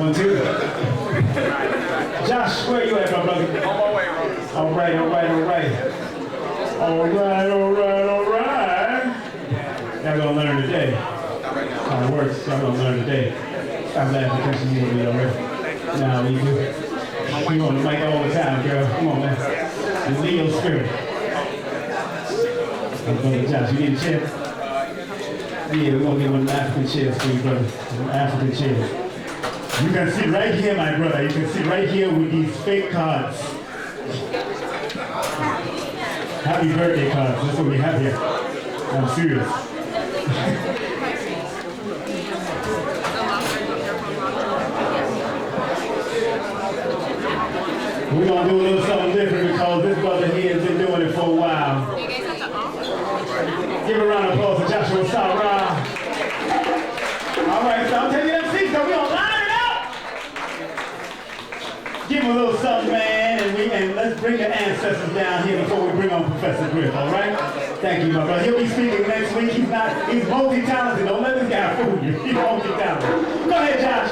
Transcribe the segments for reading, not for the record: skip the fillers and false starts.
1, 2. Josh, where you at, my brother? On my way, bro. All right. Y'all gonna learn today. How it works, y'all gonna learn today. Stop laughing because you need me already. Nah, you do. You on the mic all the time, girl. Come on, man. The Leo spirit. Brother Josh, you need a chair? Yeah, we're gonna get one of the African chairs for you, brother. Some African chairs. You can sit right here, my brother. You can sit right here with these fake cards. Happy birthday cards. That's what we have here. I'm serious. We're gonna do a little something different because this brother here has been doing it for a while. Give a round of applause for Joshua Sarah. All right, so I'll tell you that seat, so we're gonna line it up. Give him a little something, man, and let's bring the ancestors down here before we bring on Professor Griff, all right? Thank you, my brother. He'll be speaking next week. He's multi-talented. Don't let this guy fool you. He's multi-talented. Go ahead, Josh.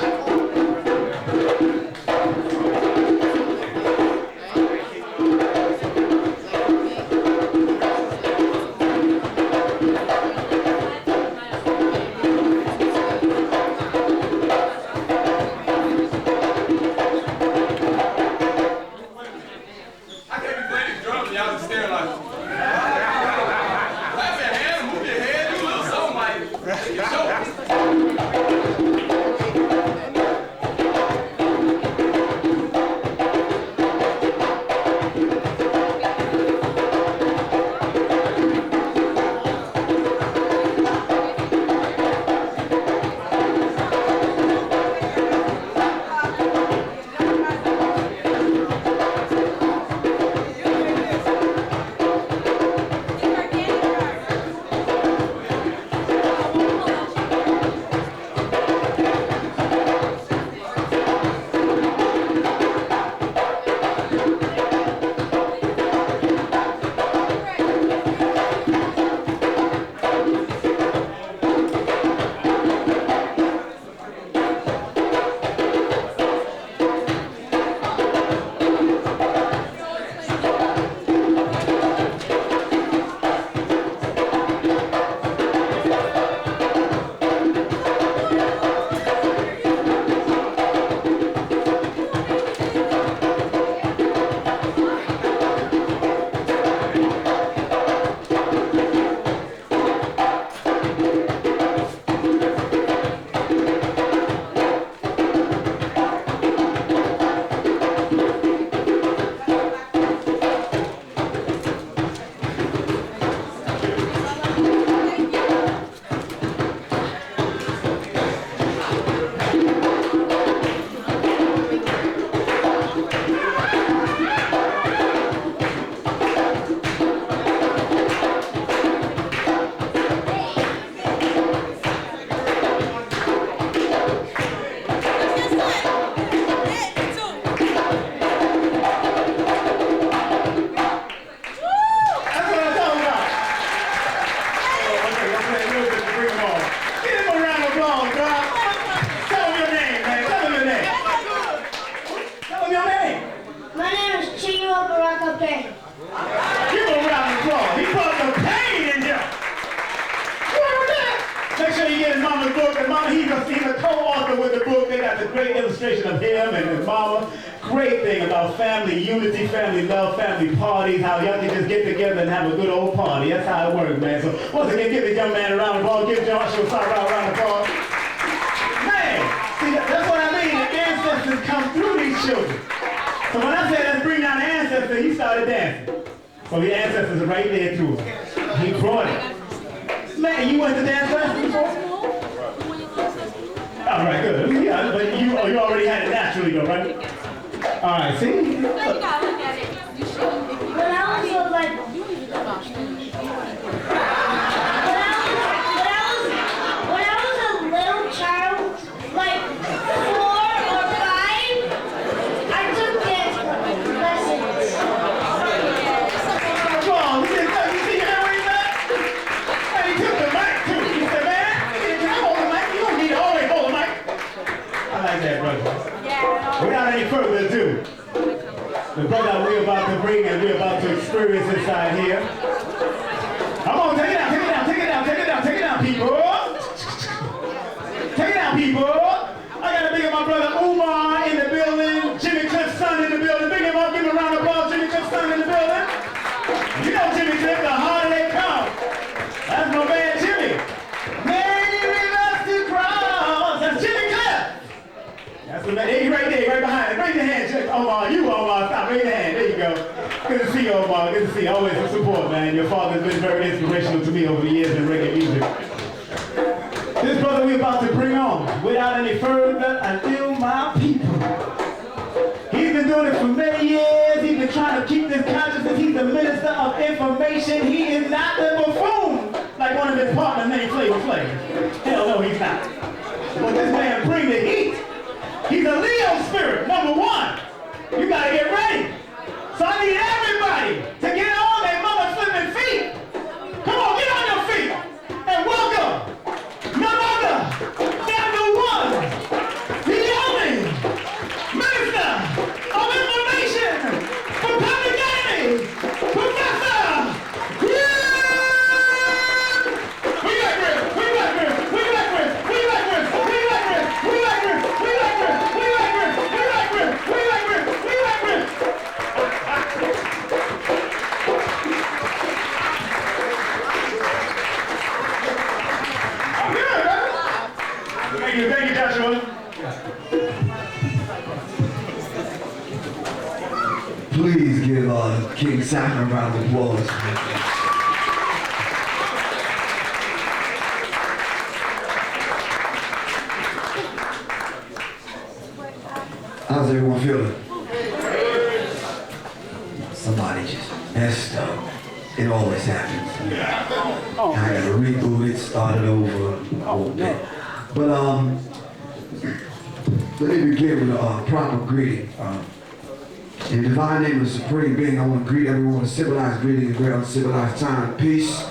He's a co-author with the book. They got the great illustration of him and his mama. Great thing about family unity, family love, family parties, how y'all can just get together and have a good old party. That's how it works, man. So once again, give this young man a round of applause. Give Joshua a round of applause. Man, see, that's what I mean. The ancestors come through these children. So when I said let's bring down the ancestors, he started dancing. So the ancestors are right there too. He brought it. Man, you went to dance lessons before? All right, good. Yeah, but you already had it naturally, though, right? All right, see? You gotta look at it. You should. When I was like, when I was a little child, like 4 or 5, I took dance lessons. What's wrong? You see how he's at? And he took the mic too. He said, man, you hold the mic. You don't need to always hold the mic. I like that, brother. further ado, the brother we're about to bring and we're about to experience inside here. Come on, take it down, take it down, take it down, take it down, take it down, people. Take it down, people. I gotta bring up my brother Umar in the building, Jimmy Cliff's son in the building. Bring him up, give him a round of applause. Jimmy Cliff's son in the building. You know Jimmy Cliff, the harder they come. That's my man Jimmy. Many rivers to cross. That's Jimmy Cliff. That's the man. He's right there, right behind him. Raise your hand, Jimmy. Omar. You, Omar. Stop. Raise your hand. There you go. Good to see you, Omar. Good to see you. Always for support, man. Your father's been very inspirational to me over the years in reggae music. This brother we're about to bring on, without any further ado, my people. He's been doing it for many years. He's been trying to keep this consciousness. He's the minister of information. He is not the buffoon like one of his partners named Flavor Flav. Hell no, he's not. But this man bring the heat. He's a Leo spirit, number one. You gotta get ready. So I need everybody to get on their mother flipping feet. Come on, get on your feet and welcome none other than the one, the only minister of information for public enemy, Professor Griff! We like Griff! We like Griff! We like Griff! We like Griff! We like Griff! We like Griff! We like Griff! We like Griff! We like Griff! We like Griff! We like Griff! Thank you, Joshua. Please give King Simon a round of applause. How's everyone feeling? Somebody just messed up. It always happens. I gotta reboot it, start it over a whole bit. But let me begin with a proper greeting. In the divine name of the Supreme Being, I want to greet everyone with a civilized greeting, a great uncivilized time. Peace,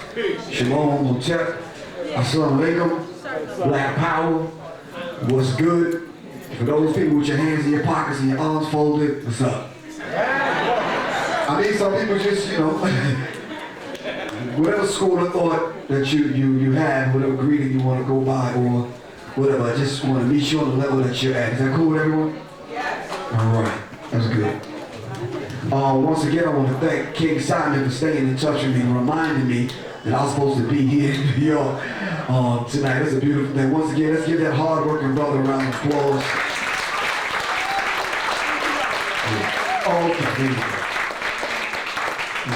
shalom, hotep, assalamu alaikum, black power, what's good? For those people with your hands in your pockets and your arms folded, what's up? I mean, some people just, you know, whatever school of thought that you have, whatever greeting you want to go by or whatever, I just want to meet you on the level that you're at. Is that cool with everyone? Yes. All right, that's good. Once again, I want to thank King Simon for staying in touch with me and reminding me that I was supposed to be here in New York tonight. That's a beautiful thing. Once again, let's give that hard-working brother a round of applause. Okay, there you go.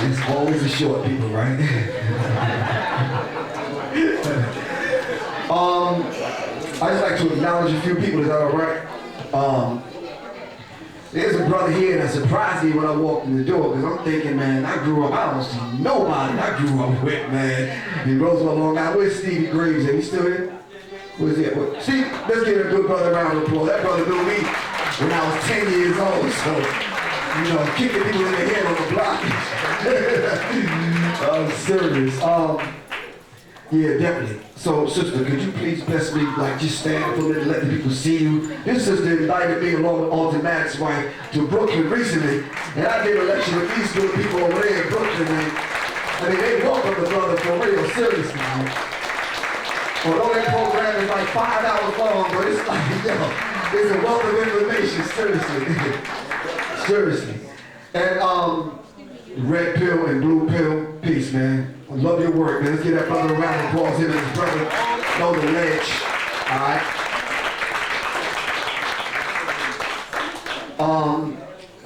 It's always the short people, right? I just like to acknowledge a few people. Is that all right? There's a brother here that surprised me when I walked in the door, because I'm thinking, man, I grew up, I don't see nobody I grew up with, man. In Roosevelt, Long Island. Where's Stevie Graves? Is he still here? Where's he at? See, let's give a good brother a round of applause. That brother knew me when I was 10 years old, so, you know, kicking people in the head on the block. I'm serious. Yeah, definitely. So, sister, could you please bless me, like, just stand up a little, let the people see you. This sister invited me along with Automatic's wife to Brooklyn recently, and I did a lecture with these good people over there in Brooklyn, and I mean, they welcome the brother for real, seriously, man. Although that program is like 5 hours long, but it's like, yo, it's a wealth of information, seriously. Seriously. And, red pill and blue pill, peace, man. I love your work, man. Let's give that brother a round of applause. Him and his brother know the ledge. All right.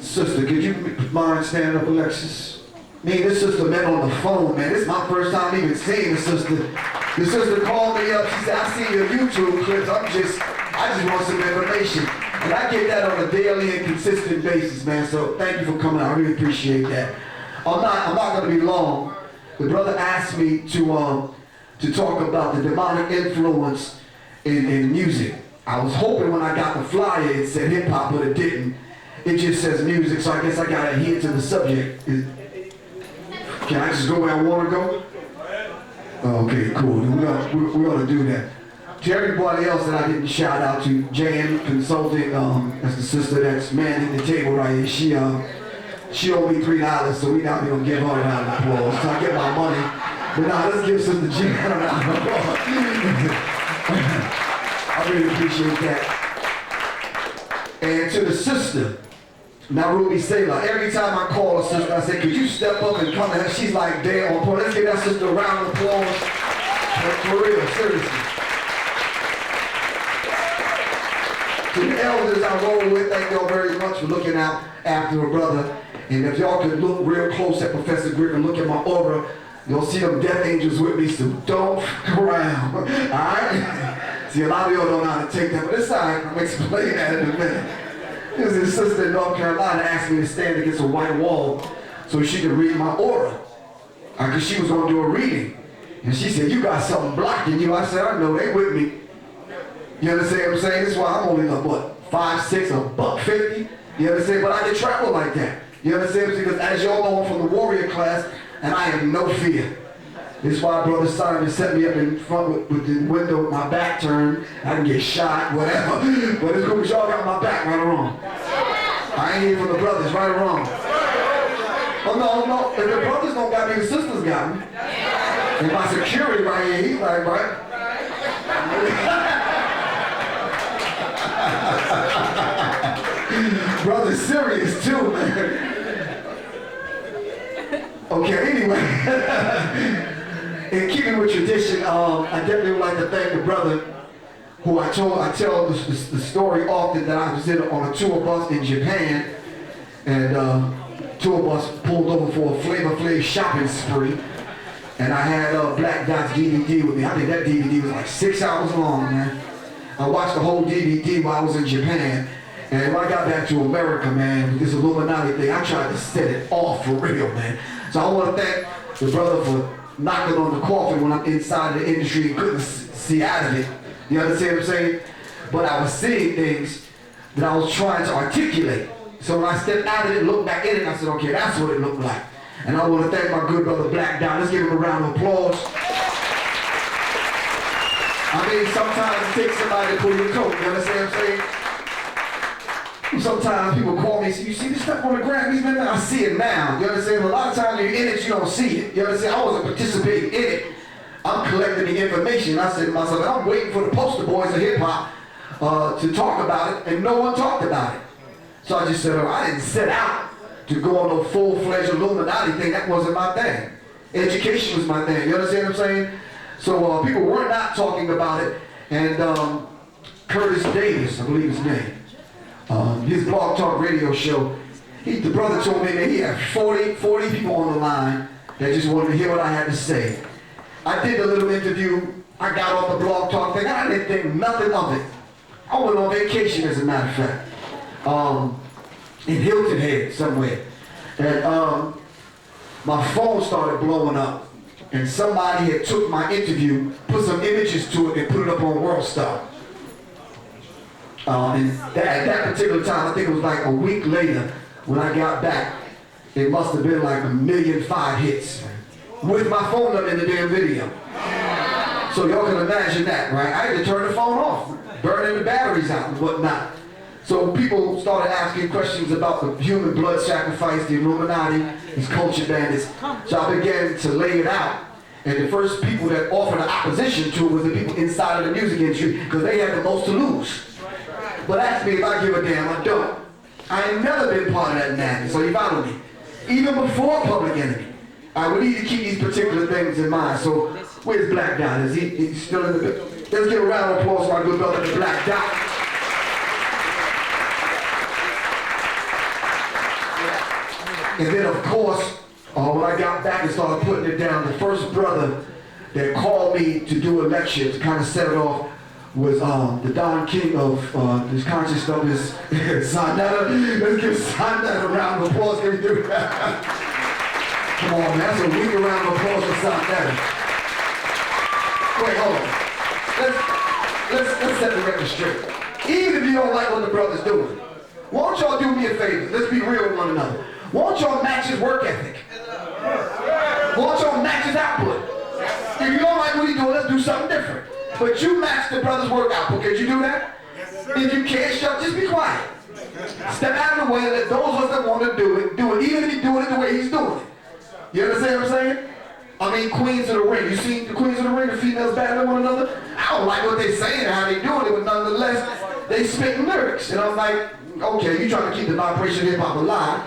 Sister, could you mind standing up, Alexis? Me and this sister met on the phone, man. This is my first time even seeing the sister. The sister called me up. She said, I see your YouTube clips. I just want some information. And I get that on a daily and consistent basis, man. So thank you for coming out. I really appreciate that. I'm not going to be long. The brother asked me to talk about the demonic influence in music. I was hoping when I got the flyer it said hip hop, but it didn't. It just says music, so I guess I got to adhere to the subject. Can I just go where I want to go? Okay, cool. We ought to do that. to everybody else that I didn't shout out to, Jan Consulting, that's the sister that's manning the table right here. She owed me $3, so we not gonna give her a round of applause. So I get my money. But now let's give Sister Jan a round of applause. I really appreciate that. And to the sister, now Ruby Saylor, every time I call her sister, I say, could you step up and come to her? She's like, damn on point. Let's give that sister a round of applause. For real, seriously. To the elders I roll with, thank y'all very much for looking out after a brother. And if y'all could look real close at Professor Griff and look at my aura, you'll see them death angels with me, so don't fuck around, all right? See, a lot of y'all don't know how to take that, but it's all right. I'm explaining that in a minute. There's this sister in North Carolina asked me to stand against a white wall so she could read my aura. Because she was going to do a reading. And she said, you got something blocking you. I said, I know, they with me. You understand what I'm saying? That's why I'm only like, what, 5'6", $150? You understand? But I can travel like that. You understand? Because as y'all know, I'm from the warrior class, and I have no fear. This is why Brother Simon set me up in front with the window with my back turned. I can get shot, whatever. But it's cool because y'all got my back, right or wrong. I ain't here for the brothers, right or wrong. Oh, no. If the brothers don't got me, the sisters got me. And my security right here, he's like, right? Brother's serious too, man. Okay, anyway. In keeping with tradition, I definitely would like to thank the brother who I tell the story often that I was on a tour bus in Japan, and tour bus pulled over for a Flavor Flav shopping spree, and I had Black Dot's DVD with me. I think that DVD was like 6 hours long, man. I watched the whole DVD while I was in Japan, and when I got back to America, man, with this Illuminati thing, I tried to set it off for real, man. So I want to thank the brother for knocking on the coffin when I'm inside the industry and couldn't see out of it. You understand what I'm saying? But I was seeing things that I was trying to articulate. So when I stepped out of it, looked back in it, I said, okay, that's what it looked like. And I want to thank my good brother Black Dot. Let's give him a round of applause. I mean, sometimes it takes somebody to pull your coat, you understand what I'm saying? Sometimes people call me and say, you see this stuff on the Grammys, man? I see it now, you understand? A lot of times you're in it, you don't see it. You understand? I wasn't participating in it. I'm collecting the information. I said to myself, I'm waiting for the poster boys of hip hop to talk about it, and no one talked about it. So I just said, oh, I didn't set out to go on a full-fledged Illuminati thing. That wasn't my thing. Education was my thing. You understand what I'm saying? So people were not talking about it. And Curtis Davis, I believe his name, his Blog Talk radio show, the brother told me that he had 40 people on the line that just wanted to hear what I had to say. I did a little interview. I got off the Blog Talk thing. I didn't think nothing of it. I went on vacation, as a matter of fact, in Hilton Head somewhere. And my phone started blowing up. And somebody had took my interview, put some images to it, and put it up on WorldStar. And at that particular time, I think it was like a week later, when I got back, it must have been like 1,000,005 hits with my phone up in the damn video. So y'all can imagine that, right? I had to turn the phone off, burning the batteries out and whatnot. So people started asking questions about the human blood sacrifice, the Illuminati, these culture bandits. So I began to lay it out. And the first people that offered an opposition to it was the people inside of the music industry, because they had the most to lose. But ask me if I give a damn, I don't. I ain't never been part of that madness, so you follow me. Even before Public Enemy, we need to keep these particular things in mind. So where's Black Dot? Is he's still in the building? Let's give a round of applause for my good brother, the Black Dot. And then of course, when I got back and started putting it down, the first brother that called me to do a lecture to kind of set it off was the Don King of this conscious stuff is Sonetta. Let's give Sonetta a round of applause. Can we do that? Come on, man. That's a weak round of applause for Sonetta. Wait, hold on. Let's set the record straight. Even if you don't like what the brother's doing, won't y'all do me a favor? Let's be real with one another. Won't y'all match his work ethic? Won't y'all match his output? If you don't like what he's doing, let's do something different. but you match the brother's workout. Could you do that? If you can't, just be quiet. Step out of the way and let those of us that want to do it, even if he's doing it the way he's doing it. You understand what I'm saying? I mean, Queens of the Ring. You see the Queens of the Ring, the females battling one another? I don't like what they saying and how they doing it, but nonetheless, they spitting lyrics. And I'm like, okay, you trying to keep the vibration of hip-hop alive.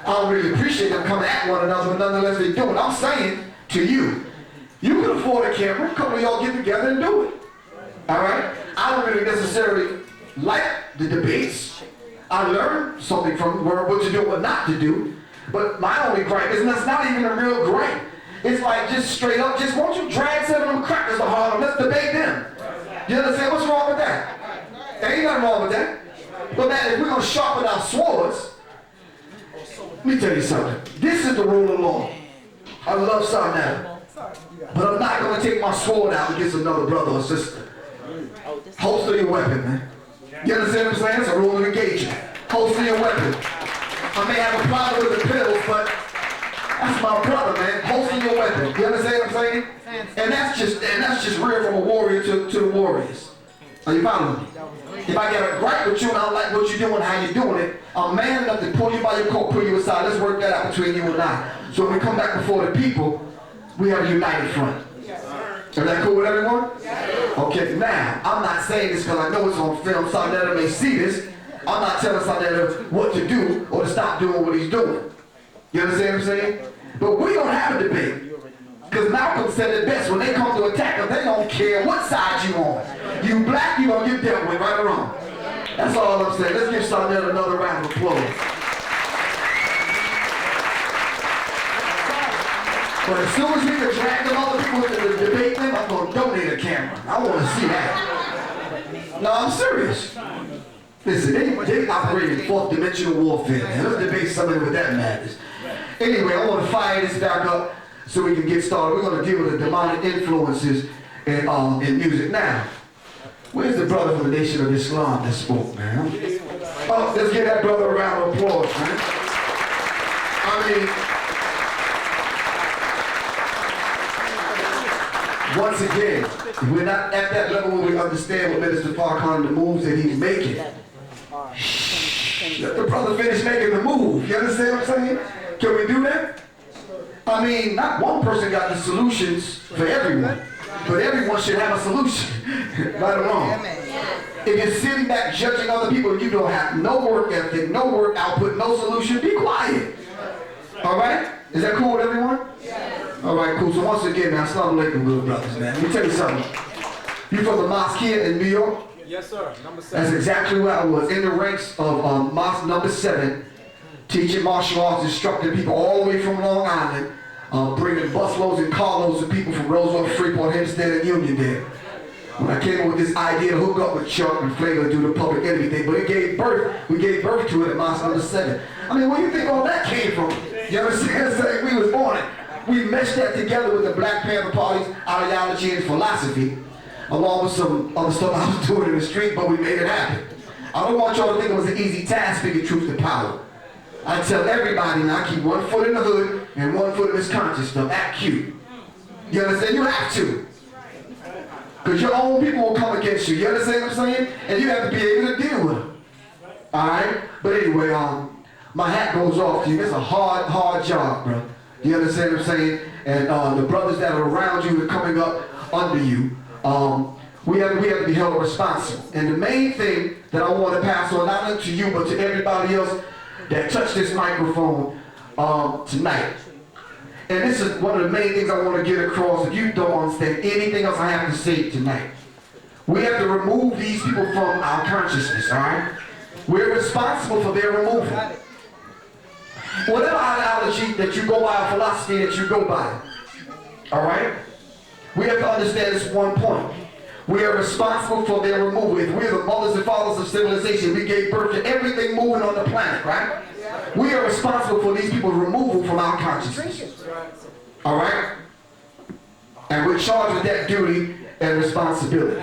I don't really appreciate them coming at one another, but nonetheless, they do it. I'm saying to you, you can afford a camera, a couple of y'all get together and do it. All right? I don't really necessarily like the debates. I learned something from what to do and what not to do. But my only gripe is that's not even a real gripe. It's like just straight up, just won't you drag some of them crackers to Harlem? Let's debate them. You understand? What's wrong with that? There ain't nothing wrong with that. But man, if we're going to sharpen our swords, let me tell you something. This is the rule of law. I love Sarnetta. But I'm not going to take my sword out against another brother or sister. Holster your weapon, man. You understand what I'm saying? It's a rule of engagement. Holster your weapon. I may have a problem with the pills, but that's my brother, man. Holster your weapon. You understand what I'm saying? And that's just real from a warrior to the warriors. Are you following me? If I get a gripe with you and I don't like what you're doing, how you're doing it, I'm man enough to pull you by your coat, pull you aside. Let's work that out between you and I. So when we come back before the people, we have a united front. Is that cool with everyone? Okay, now, I'm not saying this because I know it's on film. Sarnetta may see this. I'm not telling Sarnetta what to do or to stop doing what he's doing. You understand what I'm saying? But we don't have a debate. Because Malcolm said it best, when they come to attack us, they don't care what side you on. You black, you gonna get dealt with, right or wrong. That's all I'm saying. Let's give Sarnetta another round of applause. But as soon as we can drag them other people to debate them, I'm gonna donate a camera. I wanna see that. No, I'm serious. Listen, they operate in fourth dimensional warfare, man. Let's debate something with that madness. Anyway, I want to fire this back up so we can get started. We're going to deal with the demonic influences in music. Now, where's the brother from the Nation of Islam that spoke, man? Oh, let's give that brother a round of applause, man. I mean, once again, we're not at that level where we understand what Minister Farrakhan, the moves that he's making. Let the brother finish making the move. You understand what I'm saying? Can we do that? I mean, not one person got the solutions for everyone, but everyone should have a solution. Right or wrong? If you're sitting back judging other people and you don't have no work ethic, no work output, no solution, be quiet. All right? Is that cool with everyone? All right, cool. So once again, man, assalamu alaikum, little brothers, man. Let me tell you something. You from the mosque here in New York? Yes, sir. Number 7. That's exactly where I was, in the ranks of mosque number 7, teaching martial arts, instructing people all the way from Long Island, bringing busloads and carloads of people from Roosevelt, Freeport, Hempstead, and Uniondale. When I came up with this idea to hook up with Chuck and Flavor to do the public enemy thing, but we gave birth to it at mosque number 7. I mean, where do you think all that came from? You understand? It's like we was on it. We meshed that together with the Black Panther Party's ideology and philosophy, along with some other stuff I was doing in the street, but we made it happen. I don't want y'all to think it was an easy task speaking truth to power. I tell everybody now, keep one foot in the hood and one foot in this conscious stuff. Act cute. You understand? You have to. Because your own people will come against you. You understand what I'm saying? And you have to be able to deal with them. Alright? But anyway, my hat goes off to you. It's a hard job, bro. You understand what I'm saying? And the brothers that are around you and coming up under you, we have to be held responsible. And the main thing that I want to pass on, not only to you, but to everybody else that touched this microphone tonight. And this is one of the main things I want to get across. If you don't understand anything else I have to say tonight, we have to remove these people from our consciousness, all right? We're responsible for their removal. Whatever ideology that you go by, or philosophy that you go by, all right? We have to understand this one point. We are responsible for their removal. If we're the mothers and fathers of civilization, we gave birth to everything moving on the planet, right? We are responsible for these people's removal from our consciousness. All right? And we're charged with that duty and responsibility.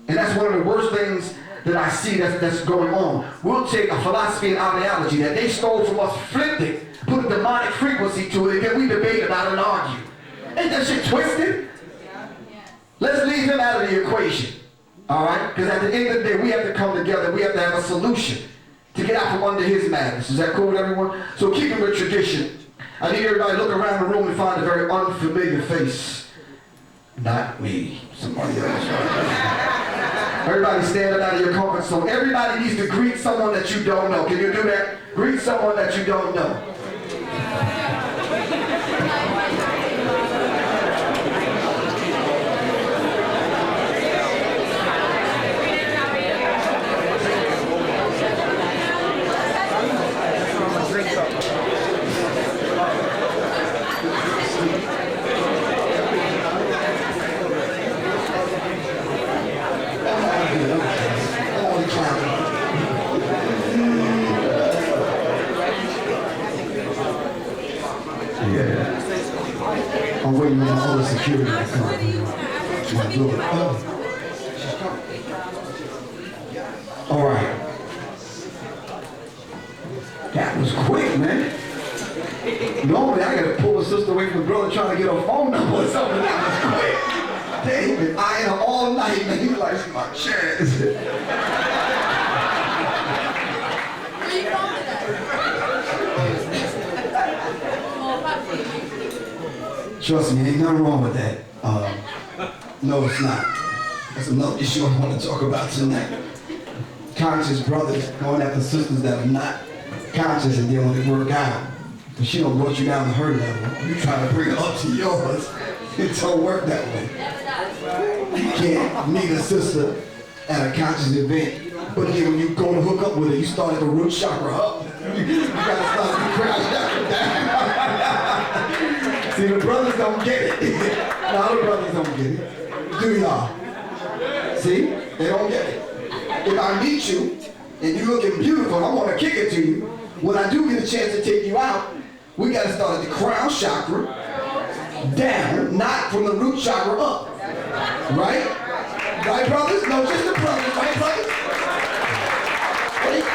And that's one of the worst things that I see that's going on. We'll take a philosophy and ideology that they stole from us, flipped it, put a demonic frequency to it, and then we debate about it and argue. Ain't that shit twisted? Let's leave him out of the equation. All right? Because at the end of the day, we have to come together. We have to have a solution to get out from under his madness. Is that cool with everyone? So keeping with tradition, I need everybody to look around the room and find a very unfamiliar face. Not me. Somebody else. Everybody standing out of your comfort zone. Everybody needs to greet someone that you don't know. Can you do that? Greet someone that you don't know. I'm waiting on all the security to come. My Lord. All right. That was quick, man. Normally I gotta pull a sister away from the brother trying to get her phone number or something. That was quick. They been eyeing her all night, man. He was like, "See my chance." Where you going with that? Trust me, ain't nothing wrong with that. No, it's not. That's another issue I want to talk about tonight. Conscious brothers going after sisters that are not conscious, and then when they work out, but she don't brought you down to her level, you trying to bring her up to yours. It don't work that way. You can't meet a sister at a conscious event, but then when you go to hook up with her, you start at the root chakra up. You gotta start the crown chakra down. See, the brothers don't get it. No, the brothers don't get it. Do y'all? See? They don't get it. If I meet you, and you looking beautiful, I want to kick it to you, when I do get a chance to take you out, we got to start at the crown chakra, down, not from the root chakra up. Right? Right, brothers? No, just the brothers. Right, brothers? Right?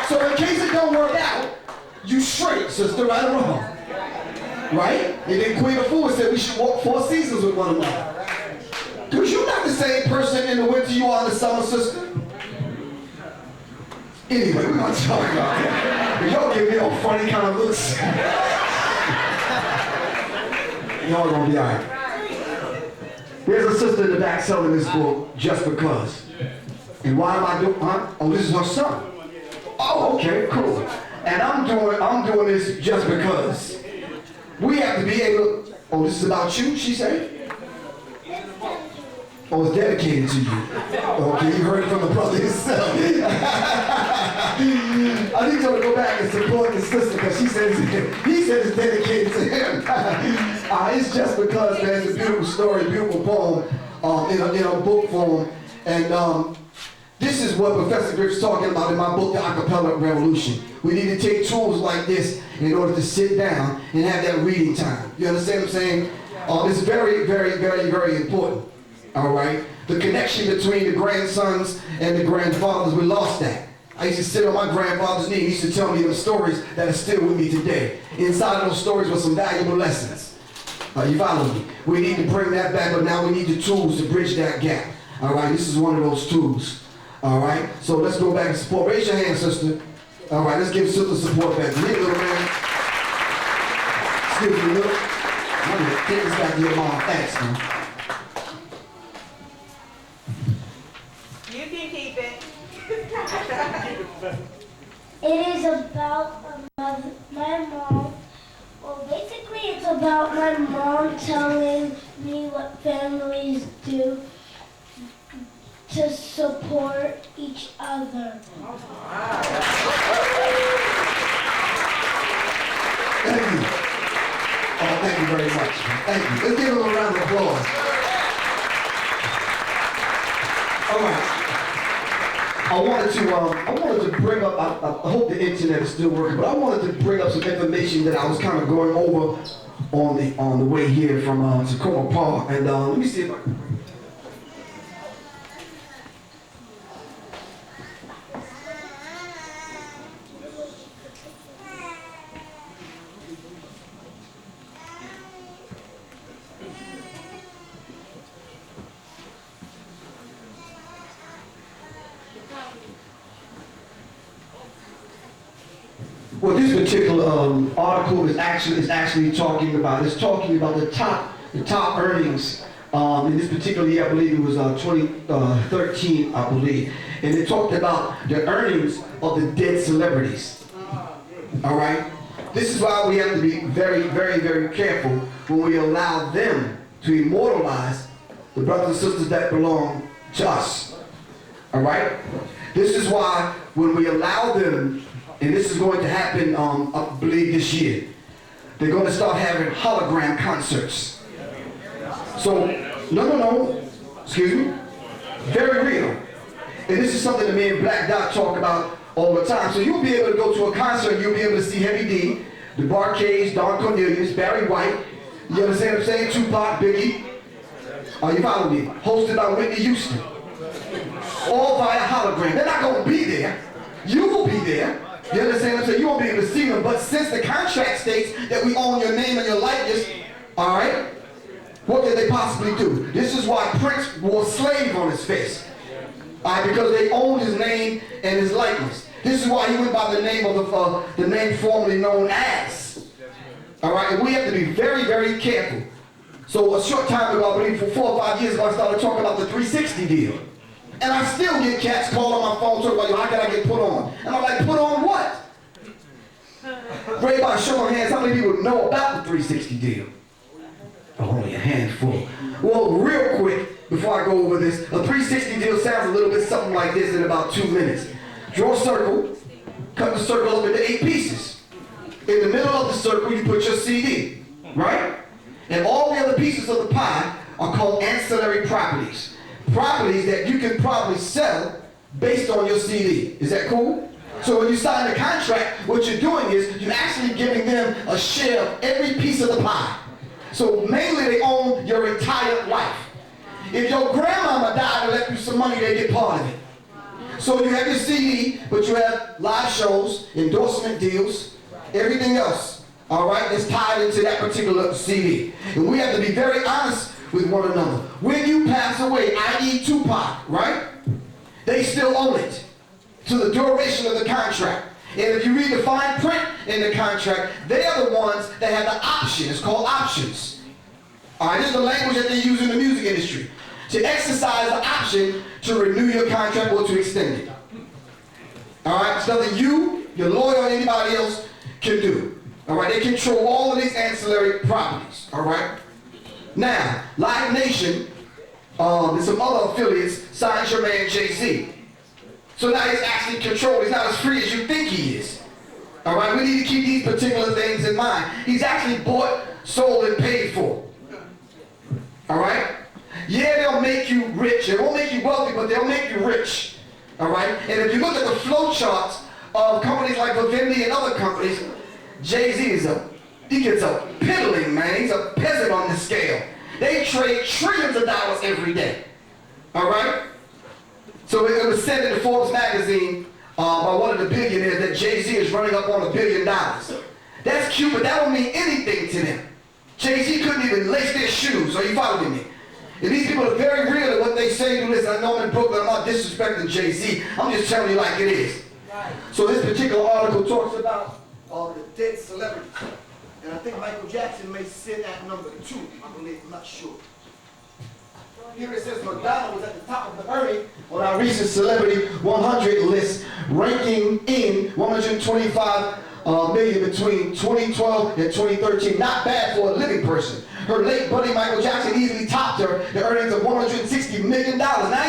So in case it don't work out, you straight, sister, right or wrong. Right? And then Queen of Fools said we should walk 4 seasons with one another. Because you're not the same person in the winter you are in the summer, sister. Anyway, we're going to talk about that. Y'all give me all funny kind of looks. Y'all going to be all right. There's a sister in the back selling this book, Just Because. And why am I doing, Oh, this is her son. Oh, okay, cool. And I'm doing this just because. We have to be able, oh, this is about you, she said? Oh, it's dedicated to you. Okay, you heard it from the brother himself. I need you to go back and support his sister because he says it's dedicated to him. It's just because, man, it's a beautiful story, beautiful poem in a book form. And this is what Professor Griff's talking about in my book, The Acapella Revolution. We need to take tools like this in order to sit down and have that reading time. You understand what I'm saying? It's very, very, very, very important. All right? The connection between the grandsons and the grandfathers, we lost that. I used to sit on my grandfather's knee. He used to tell me the stories that are still with me today. Inside of those stories were some valuable lessons. You follow me? We need to bring that back, but now we need the tools to bridge that gap. All right? This is one of those tools. All right? So let's go back and support. Raise your hand, sister. All right, let's give sister support back. Here, little man. Excuse me, look. I'm going to take this back to your mom. Thanks, man. You can keep it. It is about my mom. Well, basically, it's about my mom telling me what families do to support each other. Thank you. Oh, thank you very much. Thank you. Let's give him a round of applause. All right. I wanted to bring up, I hope the internet is still working, but I wanted to bring up some information that I was kind of going over on the way here from Tacoma Park. And let me see if I can bring it. Well, this particular article is actually talking about the top earnings in this particular year. I believe it was 2013, I believe, and it talked about the earnings of the dead celebrities. All right, this is why we have to be very, very, very careful when we allow them to immortalize the brothers and sisters that belong to us. All right, this is why when we allow them. And this is going to happen, I believe, this year. They're going to start having hologram concerts. So, no, excuse me, very real. And this is something that me and Black Dot talk about all the time. So you'll be able to go to a concert, you'll be able to see Heavy D, the Barcades, Don Cornelius, Barry White, you understand what I'm saying? Tupac, Biggie. Are you following me? Hosted by Whitney Houston. All via hologram. They're not going to be there. You will be there. You understand what I'm saying? You won't be able to see them, but since the contract states that we own your name and your likeness, all right, what could they possibly do? This is why Prince wore slave on his face, all right, because they owned his name and his likeness. This is why he went by the name of the name formerly known as, all right, and we have to be very, very careful. So a short time ago, I believe for 4 or 5 years ago, I started talking about the 360 deal. And I still get cats call on my phone talking about, how can I get put on? And I'm like, put on what? Great by show of hands, how many people know about the 360 deal? Oh, only a handful. Well, real quick, before I go over this, a 360 deal sounds a little bit something like this in about 2 minutes. Draw a circle, cut the circle up into 8 pieces. In the middle of the circle, you put your CD, right? And all the other pieces of the pie are called ancillary properties. Properties that you can probably sell based on your CD. Is that cool? So when you sign the contract, what you're doing is you're actually giving them a share of every piece of the pie. So mainly they own your entire life. If your grandmama died and left you some money, they get part of it. So you have your CD, but you have live shows, endorsement deals, everything else, all right, that's tied into that particular CD. And we have to be very honest with one another. When you pass away, i.e. Tupac, right? They still own it to the duration of the contract. And if you read the fine print in the contract, they are the ones that have the option. It's called options. All right, this is the language that they use in the music industry. To exercise the option to renew your contract or to extend it. All right, it's nothing you, your lawyer, or anybody else can do. All right, they control all of these ancillary properties. All right. Now, Live Nation and some other affiliates signed your man Jay-Z. So now he's actually controlled. He's not as free as you think he is. All right, we need to keep these particular things in mind. He's actually bought, sold, and paid for. All right? Yeah, they'll make you rich. They won't make you wealthy, but they'll make you rich. All right? And if you look at the flow charts of companies like Vivendi and other companies, Jay-Z he gets a piddling, man. He's a peasant on the scale. They trade trillions of dollars every day. All right? So it was said in the Forbes magazine by one of the billionaires that Jay-Z is running up on $1 billion. That's cute, but that don't mean anything to them. Jay-Z couldn't even lace their shoes. Are you following me? And these people are very real at what they say. Listen, I know I'm in Brooklyn. I'm not disrespecting Jay-Z. I'm just telling you like it is. Right. So this particular article talks about the dead celebrities. And I think Michael Jackson may sit at number 2, I believe, I'm not sure. Here it says Madonna was at the top of the earning on our recent Celebrity 100 list, ranking in 125 million between 2012 and 2013. Not bad for a living person. Her late buddy Michael Jackson easily topped her, the earnings of $160 million. Now